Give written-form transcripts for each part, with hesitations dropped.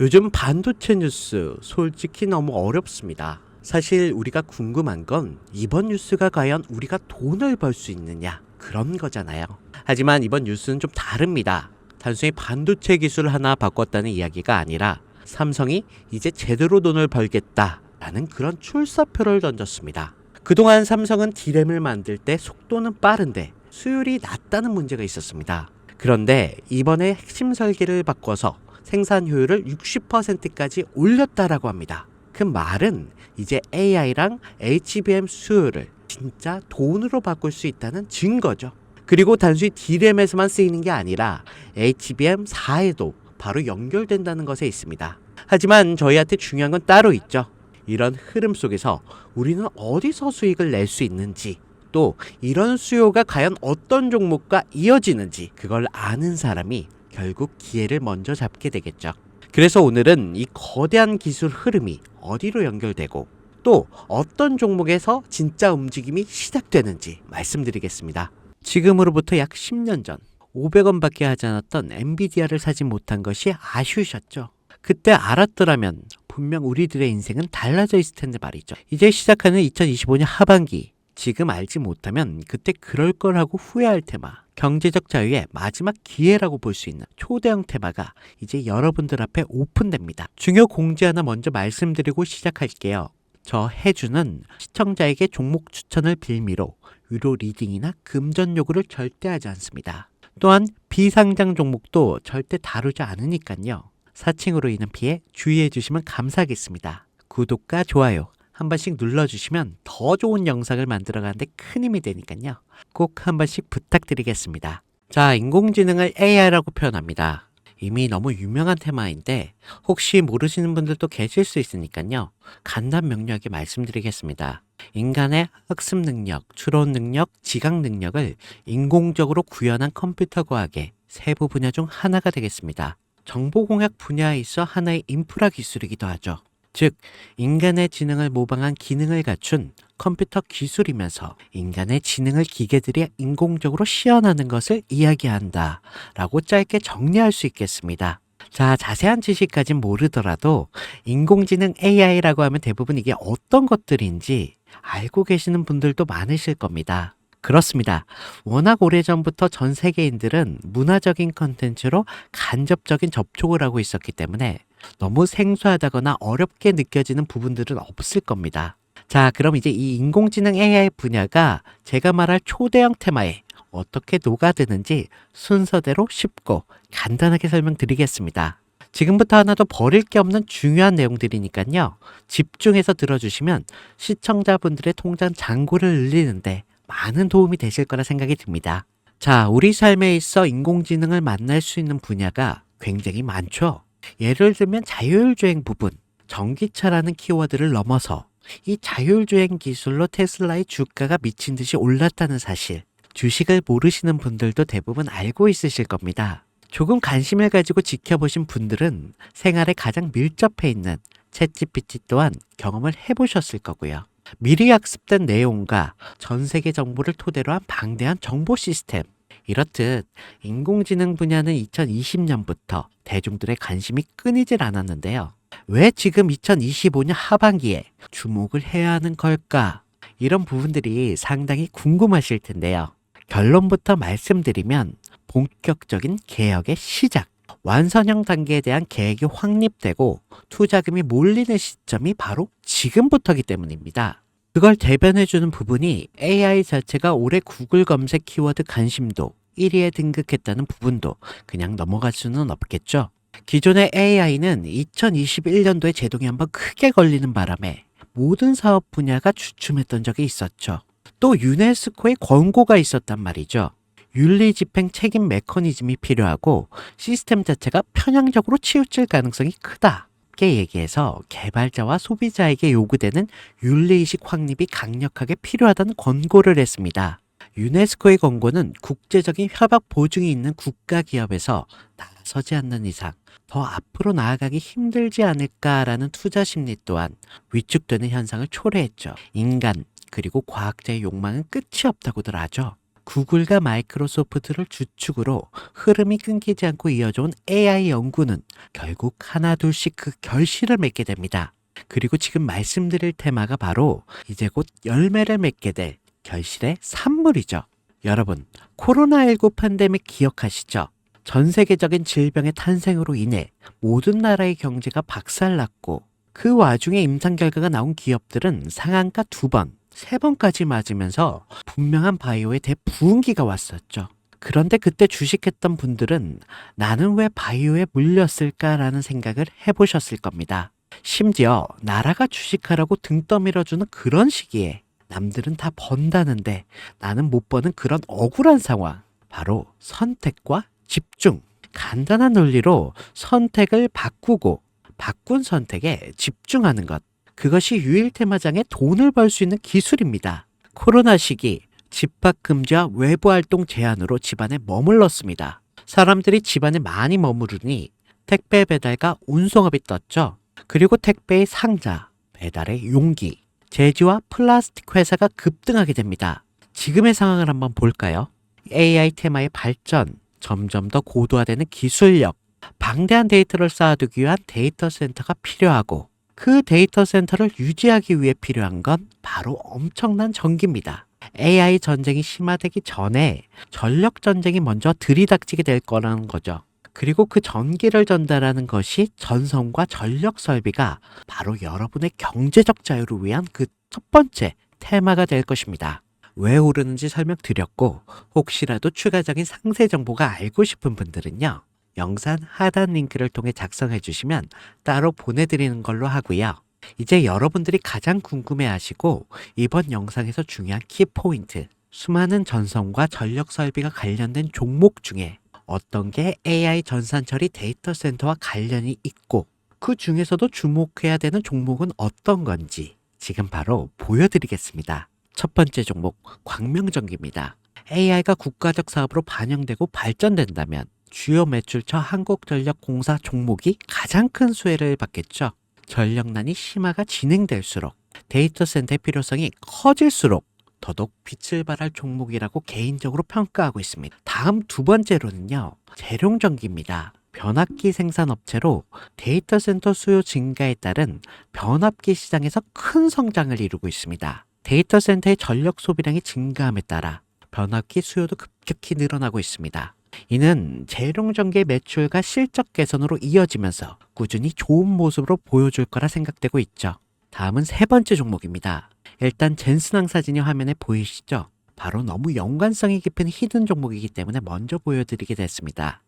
요즘 반도체 뉴스 솔직히 너무 어렵습니다. 사실 우리가 궁금한 건 이번 뉴스가 과연 우리가 돈을 벌 수 있느냐 그런 거잖아요. 하지만 이번 뉴스는 좀 다릅니다. 단순히 반도체 기술 하나 바꿨다는 이야기가 아니라 삼성이 이제 제대로 돈을 벌겠다라는 그런 출사표를 던졌습니다. 그동안 삼성은 D램을 만들 때 속도는 빠른데 수율이 낮다는 문제가 있었습니다. 그런데 이번에 핵심 설계를 바꿔서 생산 효율을 60%까지 올렸다라고 합니다. 그 말은 이제 AI랑 HBM 수요를 진짜 돈으로 바꿀 수 있다는 증거죠. 그리고 단순히 D램에서만 쓰이는 게 아니라 HBM4에도 바로 연결된다는 것에 있습니다. 하지만 저희한테 중요한 건 따로 있죠. 이런 흐름 속에서 우리는 어디서 수익을 낼 수 있는지, 또 이런 수요가 과연 어떤 종목과 이어지는지 그걸 아는 사람이 결국 기회를 먼저 잡게 되겠죠. 그래서 오늘은 이 거대한 기술 흐름이 어디로 연결되고 또 어떤 종목에서 진짜 움직임이 시작되는지 말씀드리겠습니다. 지금으로부터 약 10년 전 500원밖에 하지 않았던 엔비디아를 사지 못한 것이 아쉬우셨죠. 그때 알았더라면 분명 우리들의 인생은 달라져 있을 텐데 말이죠. 이제 시작하는 2025년 하반기, 지금 알지 못하면 그때 그럴 걸 하고 후회할 테마, 경제적 자유의 마지막 기회라고 볼 수 있는 초대형 테마가 이제 여러분들 앞에 오픈됩니다. 중요 공지 하나 먼저 말씀드리고 시작할게요. 저 해주는 시청자에게 종목 추천을 빌미로 유료 리딩이나 금전 요구를 절대 하지 않습니다. 또한 비상장 종목도 절대 다루지 않으니까요. 사칭으로 인한 피해 주의해 주시면 감사하겠습니다. 구독과 좋아요 한 번씩 눌러주시면 더 좋은 영상을 만들어가는데 큰 힘이 되니까요. 꼭 한 번씩 부탁드리겠습니다. 자, 인공지능을 AI라고 표현합니다. 이미 너무 유명한 테마인데 혹시 모르시는 분들도 계실 수 있으니까요. 간단 명료하게 말씀드리겠습니다. 인간의 학습 능력, 추론 능력, 지각 능력을 인공적으로 구현한 컴퓨터 과학의 세부 분야 중 하나가 되겠습니다. 정보공학 분야에 있어 하나의 인프라 기술이기도 하죠. 즉, 인간의 지능을 모방한 기능을 갖춘 컴퓨터 기술이면서 인간의 지능을 기계들이 인공적으로 시연하는 것을 이야기한다 라고 짧게 정리할 수 있겠습니다. 자, 자세한 지식까진 모르더라도 인공지능 AI라고 하면 대부분 이게 어떤 것들인지 알고 계시는 분들도 많으실 겁니다. 그렇습니다. 워낙 오래전부터 전 세계인들은 문화적인 컨텐츠로 간접적인 접촉을 하고 있었기 때문에 너무 생소하다거나 어렵게 느껴지는 부분들은 없을 겁니다. 자, 그럼 이제 이 인공지능 AI 분야가 제가 말할 초대형 테마에 어떻게 녹아드는지 순서대로 쉽고 간단하게 설명드리겠습니다. 지금부터 하나도 버릴 게 없는 중요한 내용들이니까요. 집중해서 들어주시면 시청자분들의 통장 잔고를 늘리는데 많은 도움이 되실 거라 생각이 듭니다. 자, 우리 삶에 있어 인공지능을 만날 수 있는 분야가 굉장히 많죠. 예를 들면 자율주행 부분, 전기차라는 키워드를 넘어서 이 자율주행 기술로 테슬라의 주가가 미친 듯이 올랐다는 사실, 주식을 모르시는 분들도 대부분 알고 있으실 겁니다. 조금 관심을 가지고 지켜보신 분들은 생활에 가장 밀접해 있는 챗GPT 또한 경험을 해보셨을 거고요. 미리 학습된 내용과 전 세계 정보를 토대로 한 방대한 정보 시스템, 이렇듯 인공지능 분야는 2020년부터 대중들의 관심이 끊이질 않았는데요. 왜 지금 2025년 하반기에 주목을 해야 하는 걸까? 이런 부분들이 상당히 궁금하실 텐데요. 결론부터 말씀드리면 본격적인 개혁의 시작, 완선형 단계에 대한 계획이 확립되고 투자금이 몰리는 시점이 바로 지금부터이기 때문입니다. 그걸 대변해주는 부분이 AI 자체가 올해 구글 검색 키워드 관심도 1위에 등극했다는 부분도 그냥 넘어갈 수는 없겠죠. 기존의 AI는 2021년도에 제동이 한번 크게 걸리는 바람에 모든 사업 분야가 주춤했던 적이 있었죠. 또 유네스코의 권고가 있었단 말이죠. 윤리 집행 책임 메커니즘이 필요하고 시스템 자체가 편향적으로 치우칠 가능성이 크다. 쉽게 얘기해서 개발자와 소비자에게 요구되는 윤리의식 확립이 강력하게 필요하다는 권고를 했습니다. 유네스코의 권고는 국제적인 협약 보증이 있는 국가 기업에서 나서지 않는 이상 더 앞으로 나아가기 힘들지 않을까라는 투자 심리 또한 위축되는 현상을 초래했죠. 인간 그리고 과학자의 욕망은 끝이 없다고들 하죠. 구글과 마이크로소프트를 주축으로 흐름이 끊기지 않고 이어져온 AI 연구는 결국 하나둘씩 그 결실을 맺게 됩니다. 그리고 지금 말씀드릴 테마가 바로 이제 곧 열매를 맺게 될 결실의 산물이죠. 여러분, 코로나19 팬데믹 기억하시죠? 전 세계적인 질병의 탄생으로 인해 모든 나라의 경제가 박살났고 그 와중에 임상 결과가 나온 기업들은 상한가 2번, 3번까지 맞으면서 분명한 바이오의 대부흥기가 왔었죠. 그런데 그때 주식했던 분들은 나는 왜 바이오에 물렸을까라는 생각을 해보셨을 겁니다. 심지어 나라가 주식하라고 등 떠밀어주는 그런 시기에 남들은 다 번다는데 나는 못 버는 그런 억울한 상황. 바로 선택과 집중. 간단한 논리로 선택을 바꾸고 바꾼 선택에 집중하는 것. 그것이 유일테마장의 돈을 벌 수 있는 기술입니다. 코로나 시기 집합 금지와 외부 활동 제한으로 집안에 머물렀습니다. 사람들이 집안에 많이 머무르니 택배 배달과 운송업이 떴죠. 그리고 택배의 상자, 배달의 용기, 제지와 플라스틱 회사가 급등하게 됩니다. 지금의 상황을 한번 볼까요? AI 테마의 발전, 점점 더 고도화되는 기술력, 방대한 데이터를 쌓아두기 위한 데이터 센터가 필요하고 그 데이터 센터를 유지하기 위해 필요한 건 바로 엄청난 전기입니다. AI 전쟁이 심화되기 전에 전력 전쟁이 먼저 들이닥치게 될 거라는 거죠. 그리고 그 전기를 전달하는 것이 전선과 전력 설비가 바로 여러분의 경제적 자유를 위한 그 첫 번째 테마가 될 것입니다. 왜 오르는지 설명드렸고 혹시라도 추가적인 상세 정보가 알고 싶은 분들은요. 영상 하단 링크를 통해 작성해 주시면 따로 보내드리는 걸로 하고요. 이제 여러분들이 가장 궁금해하시고 이번 영상에서 중요한 키포인트, 수많은 전선과 전력 설비가 관련된 종목 중에 어떤 게 AI 전산처리 데이터 센터와 관련이 있고 그 중에서도 주목해야 되는 종목은 어떤 건지 지금 바로 보여드리겠습니다. 첫 번째 종목, 광명전기입니다. AI가 국가적 사업으로 반영되고 발전된다면 주요 매출처 한국전력공사 종목이 가장 큰 수혜를 받겠죠. 전력난이 심화가 진행될수록 데이터 센터의 필요성이 커질수록 더더욱 빛을 발할 종목이라고 개인적으로 평가하고 있습니다. 다음 두 번째로는요. 재룡전기입니다. 변압기 생산업체로 데이터 센터 수요 증가에 따른 변압기 시장에서 큰 성장을 이루고 있습니다. 데이터 센터의 전력 소비량이 증가함에 따라 변압기 수요도 급격히 늘어나고 있습니다. 이는 재룡전기의 매출과 실적 개선으로 이어지면서 꾸준히 좋은 모습으로 보여줄 거라 생각되고 있죠. 다음은 세 번째 종목입니다. 일단 젠슨항 사진이 화면에 보이시죠? 바로 너무 연관성이 깊은 히든 종목이기 때문에 먼저 보여드리게 됐습니다.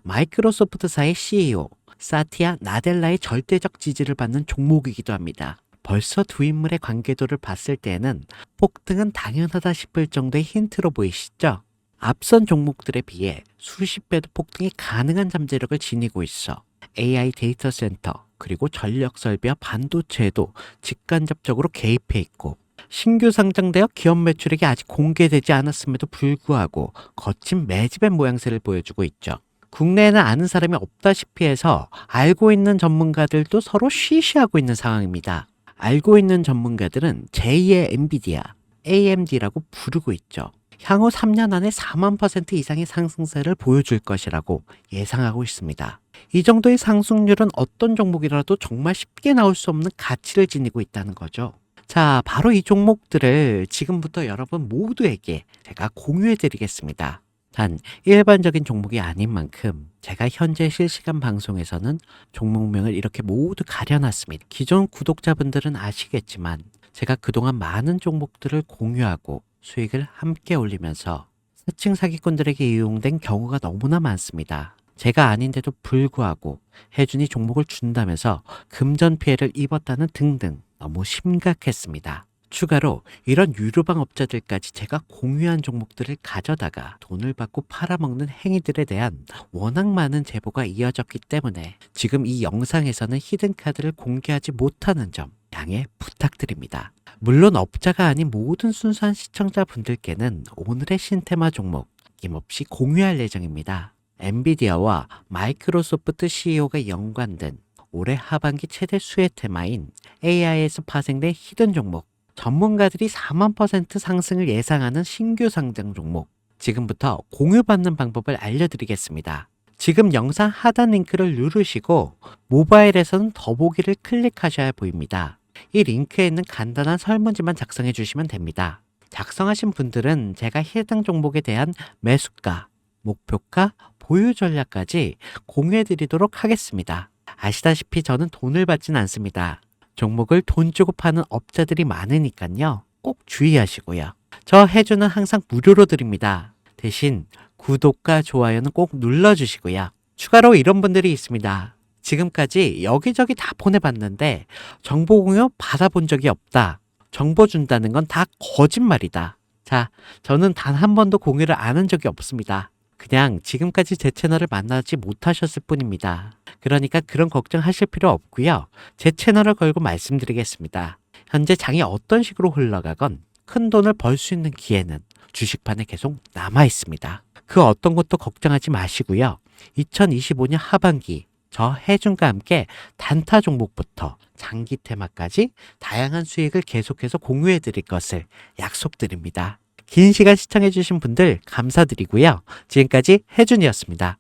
마이크로소프트사의 CEO 사티아 나델라의 절대적 지지를 받는 종목이기도 합니다. 벌써 두 인물의 관계도를 봤을 때에는 폭등은 당연하다 싶을 정도의 힌트로 보이시죠? 앞선 종목들에 비해 수십 배도 폭등이 가능한 잠재력을 지니고 있어 AI 데이터 센터 그리고 전력 설비와 반도체에도 직간접적으로 개입해 있고 신규 상장되어 기업 매출액이 아직 공개되지 않았음에도 불구하고 거친 매집의 모양새를 보여주고 있죠. 국내에는 아는 사람이 없다시피 해서 알고 있는 전문가들도 서로 쉬쉬하고 있는 상황입니다. 알고 있는 전문가들은 제2의 엔비디아, AMD라고 부르고 있죠. 향후 3년 안에 4만% 이상의 상승세를 보여줄 것이라고 예상하고 있습니다. 이 정도의 상승률은 어떤 종목이라도 정말 쉽게 나올 수 없는 가치를 지니고 있다는 거죠. 자, 바로 이 종목들을 지금부터 여러분 모두에게 제가 공유해 드리겠습니다. 단 일반적인 종목이 아닌 만큼 제가 현재 실시간 방송에서는 종목명을 이렇게 모두 가려놨습니다. 기존 구독자분들은 아시겠지만 제가 그동안 많은 종목들을 공유하고 수익을 함께 올리면서 스층 사기꾼들에게 이용된 경우가 너무나 많습니다. 제가 아닌데도 불구하고 해준이 종목을 준다면서 금전 피해를 입었다는 등등 너무 심각했습니다. 추가로 이런 유료방 업자들까지 제가 공유한 종목들을 가져다가 돈을 받고 팔아먹는 행위들에 대한 워낙 많은 제보가 이어졌기 때문에 지금 이 영상에서는 히든카드를 공개하지 못하는 점 양해 부탁드립니다. 물론 업자가 아닌 모든 순수한 시청자분들께는 오늘의 신테마 종목 아낌없이 공유할 예정입니다. 엔비디아와 마이크로소프트 CEO가 연관된 올해 하반기 최대 수혜 테마인 AI에서 파생된 히든 종목, 전문가들이 4만% 상승을 예상하는 신규 상장 종목, 지금부터 공유받는 방법을 알려드리겠습니다. 지금 영상 하단 링크를 누르시고 모바일에서는 더보기를 클릭하셔야 보입니다. 이 링크에 있는 간단한 설문지만 작성해 주시면 됩니다. 작성하신 분들은 제가 해당 종목에 대한 매수가, 목표가, 보유 전략까지 공유해 드리도록 하겠습니다. 아시다시피 저는 돈을 받진 않습니다. 종목을 돈 주고 파는 업자들이 많으니까요. 꼭 주의하시고요. 저 해주는 항상 무료로 드립니다. 대신 구독과 좋아요는 꼭 눌러주시고요. 추가로 이런 분들이 있습니다. 지금까지 여기저기 다 보내봤는데 정보 공유 받아본 적이 없다. 정보 준다는 건 다 거짓말이다. 자, 저는 단 한 번도 공유를 안 한 적이 없습니다. 그냥 지금까지 제 채널을 만나지 못하셨을 뿐입니다. 그러니까 그런 걱정하실 필요 없고요. 제 채널을 걸고 말씀드리겠습니다. 현재 장이 어떤 식으로 흘러가건 큰 돈을 벌 수 있는 기회는 주식판에 계속 남아 있습니다. 그 어떤 것도 걱정하지 마시고요. 2025년 하반기 저 해준과 함께 단타 종목부터 장기 테마까지 다양한 수익을 계속해서 공유해 드릴 것을 약속드립니다. 긴 시간 시청해 주신 분들 감사드리고요. 지금까지 해준이었습니다.